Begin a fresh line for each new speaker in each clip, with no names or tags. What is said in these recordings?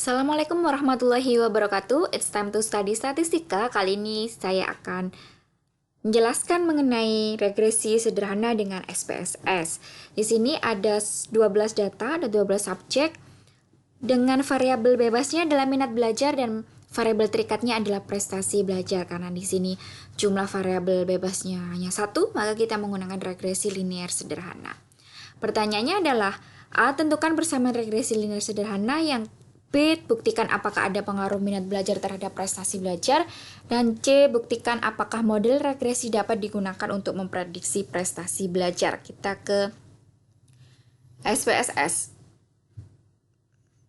Assalamualaikum warahmatullahi wabarakatuh. It's time to study statistika. Kali ini saya akan menjelaskan mengenai regresi sederhana dengan SPSS. Di sini ada 12 data, ada 12 subjek. Dengan variabel bebasnya adalah minat belajar dan variabel terikatnya adalah prestasi belajar. Karena di sini jumlah variabel bebasnya hanya satu, maka kita menggunakan regresi linear sederhana. Pertanyaannya adalah A. Tentukan persamaan regresi linear sederhana. Yang B. Buktikan apakah ada pengaruh minat belajar terhadap prestasi belajar. Dan C. Buktikan apakah model regresi dapat digunakan untuk memprediksi prestasi belajar. Kita ke SPSS.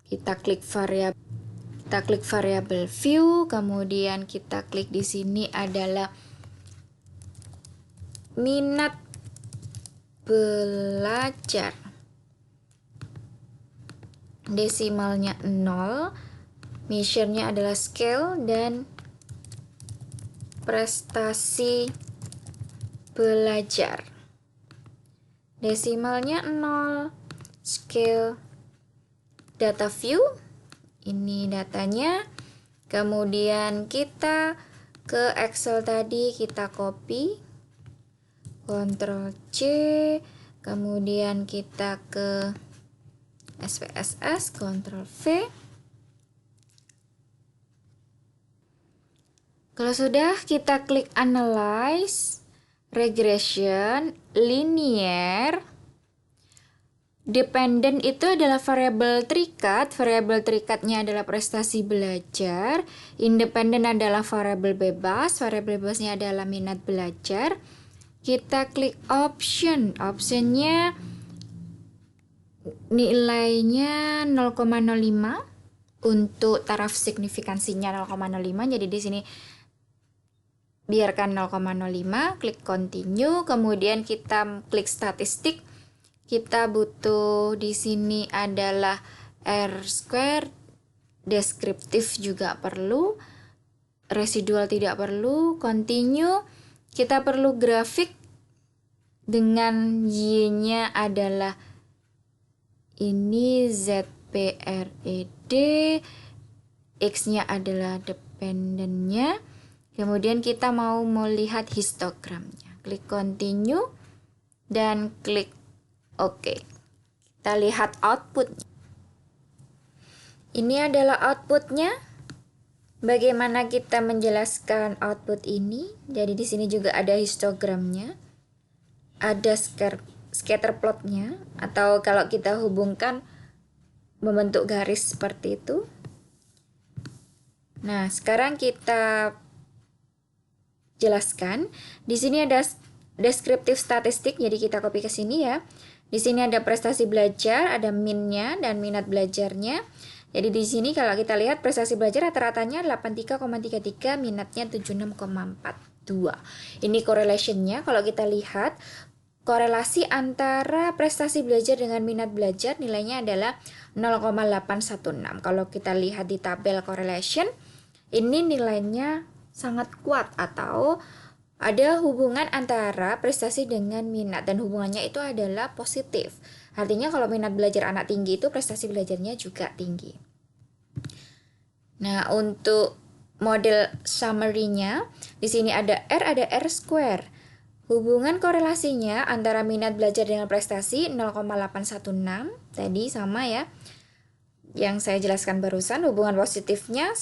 Kita klik variabel view, kemudian kita klik di sini adalah minat belajar. Desimalnya 0, measure-nya adalah scale, dan prestasi belajar. Desimalnya 0, scale, data view, ini datanya. Kemudian kita ke Excel tadi, kita copy, Ctrl C, kemudian kita ke SPSS, Ctrl V. Kalau sudah, kita klik Analyze, Regression, Linear. Dependent itu adalah variabel terikat. Variabel terikatnya adalah prestasi belajar. Independent adalah variabel bebas. Variabel bebasnya adalah minat belajar. Kita klik Option. Optionnya nilainya 0,05 untuk taraf signifikansinya 0,05. Jadi di sini biarkan 0,05, klik continue, kemudian kita klik statistik. Kita butuh di sini adalah R square, deskriptif juga perlu, residual tidak perlu, continue. Kita perlu grafik dengan Y-nya adalah ini ZPRED, X-nya adalah dependentnya. Kemudian kita mau melihat histogramnya. Klik continue dan klik OK. Kita lihat output. Ini adalah outputnya. Bagaimana kita menjelaskan output ini? Jadi di sini juga ada histogramnya, ada scatter plotnya, atau kalau kita hubungkan membentuk garis seperti itu. Nah, sekarang kita jelaskan. Di sini ada deskriptif statistik, jadi kita copy ke sini ya. Di sini ada prestasi belajar, ada min-nya dan minat belajarnya. Jadi di sini kalau kita lihat prestasi belajar rata-ratanya 83,33, minatnya 76,42. Ini correlation-nya. Kalau kita lihat korelasi antara prestasi belajar dengan minat belajar nilainya adalah 0,816. Kalau kita lihat di tabel correlation, ini nilainya sangat kuat atau ada hubungan antara prestasi dengan minat, dan hubungannya itu adalah positif. Artinya kalau minat belajar anak tinggi itu prestasi belajarnya juga tinggi. Nah, untuk model summary-nya di sini ada R square. Hubungan korelasinya antara minat belajar dengan prestasi 0,816, tadi sama ya yang saya jelaskan barusan. Hubungan positifnya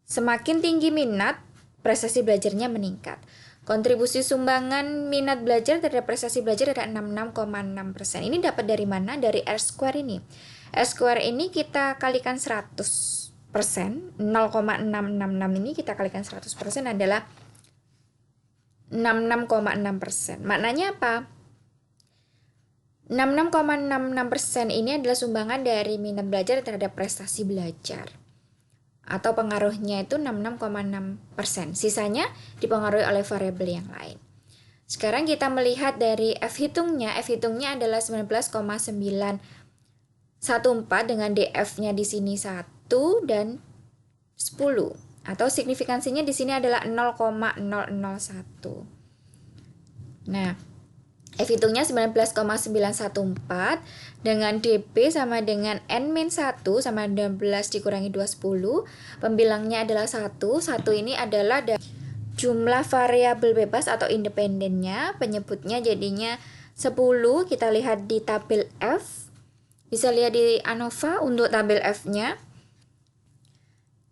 semakin tinggi minat, prestasi belajarnya meningkat. Kontribusi sumbangan minat belajar terhadap prestasi belajar ada 66,6%. Ini dapat dari mana? Dari R square ini. R square ini kita kalikan 100%, 0,666 ini kita kalikan 100% adalah 66,6%. Maknanya apa? 66,66% ini adalah sumbangan dari minat belajar terhadap prestasi belajar. Atau pengaruhnya itu 66,6%. Sisanya dipengaruhi oleh variabel yang lain. Sekarang kita melihat dari F hitungnya. F hitungnya adalah 19,914 dengan DF-nya di sini 1 dan 10. Atau signifikansinya di sini adalah 0,001. Nah, F hitungnya 19,914 dengan DB sama dengan N-1 sama 16 dikurangi 210. Pembilangnya adalah 1. 1 ini adalah jumlah variabel bebas atau independennya. Penyebutnya jadinya 10. Kita lihat di tabel F. Bisa lihat di ANOVA untuk tabel F-nya.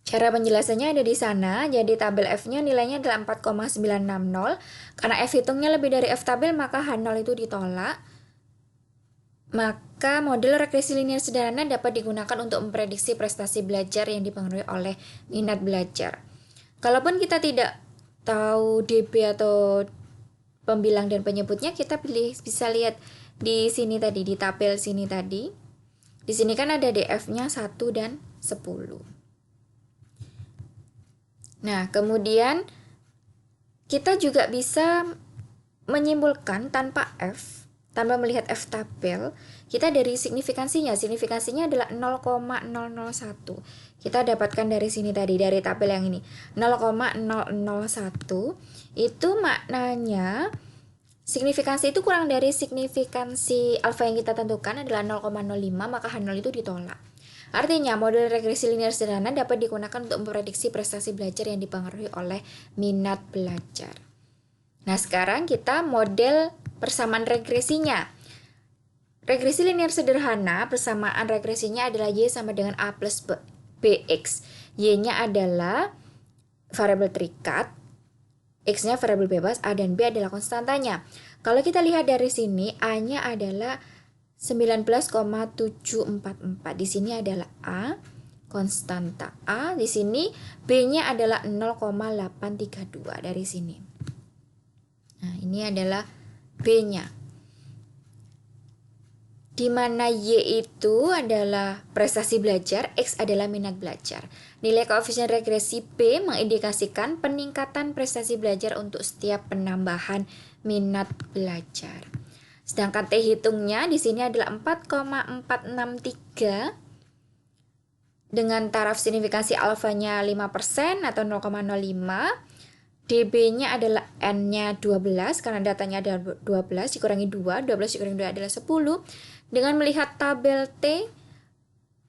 Cara penjelasannya ada di sana. Jadi tabel F-nya nilainya adalah 4,960. Karena F hitungnya lebih dari F tabel, maka H0 itu ditolak. Maka model regresi linear sederhana dapat digunakan untuk memprediksi prestasi belajar yang dipengaruhi oleh minat belajar. Kalaupun kita tidak tahu DB atau pembilang dan penyebutnya, kita bisa lihat di sini tadi, di tabel sini tadi. Di sini kan ada DF-nya 1 dan 10. Nah, kemudian kita juga bisa menyimpulkan tanpa melihat F tabel, kita dari signifikansinya adalah 0,001. Kita dapatkan dari sini tadi, dari tabel yang ini, 0,001. Itu maknanya signifikansi itu kurang dari signifikansi alfa yang kita tentukan adalah 0,05, maka H0 itu ditolak. Artinya, model regresi linear sederhana dapat digunakan untuk memprediksi prestasi belajar yang dipengaruhi oleh minat belajar. Nah, sekarang kita model persamaan regresinya. Regresi linear sederhana, persamaan regresinya adalah Y sama dengan A plus BX. Y-nya adalah variabel terikat, X-nya variabel bebas, A dan B adalah konstantanya. Kalau kita lihat dari sini, A-nya adalah 19,744. Di sini adalah A, konstanta A. Di sini B-nya adalah 0,832 dari sini. Nah, ini adalah B-nya. Di mana Y itu adalah prestasi belajar, X adalah minat belajar. Nilai koefisien regresi B mengindikasikan peningkatan prestasi belajar untuk setiap penambahan minat belajar. Sedangkan T hitungnya di sini adalah 4,463 dengan taraf signifikansi alfanya 5% atau 0,05. DB-nya adalah N-nya 12 karena datanya ada 12 dikurangi 2, 12 dikurangi 2 adalah 10. Dengan melihat tabel T,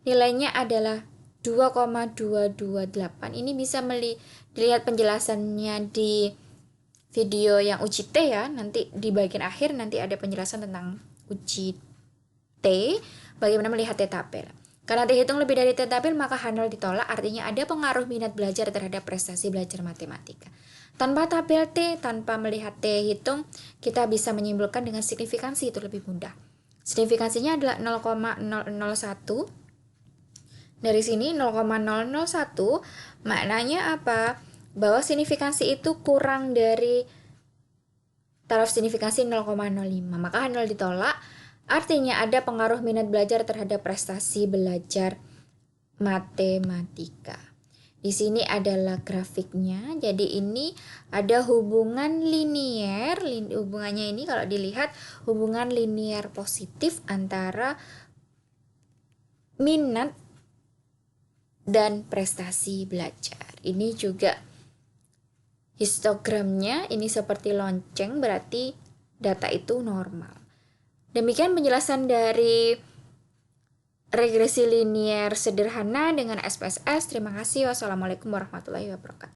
nilainya adalah 2,228. Ini bisa dilihat penjelasannya di video yang uji T ya. Nanti di bagian akhir nanti ada penjelasan tentang uji T, bagaimana melihat T tabel. Karena T hitung lebih dari T tabel, maka H0 ditolak, artinya ada pengaruh minat belajar terhadap prestasi belajar matematika. Tanpa tabel T, tanpa melihat T hitung, kita bisa menyimpulkan dengan signifikansi, itu lebih mudah. Signifikansinya adalah 0,001. Dari sini 0,001 maknanya apa? Bahwa signifikansi itu kurang dari taraf signifikansi 0,05. Maka H0 ditolak, artinya ada pengaruh minat belajar terhadap prestasi belajar matematika. Di sini adalah grafiknya. Jadi ini ada hubungan linier. Hubungannya ini kalau dilihat hubungan linier positif antara minat dan prestasi belajar. Ini juga histogramnya, ini seperti lonceng, berarti data itu normal. Demikian penjelasan dari regresi linier sederhana dengan SPSS. Terima kasih. Wassalamualaikum warahmatullahi wabarakatuh.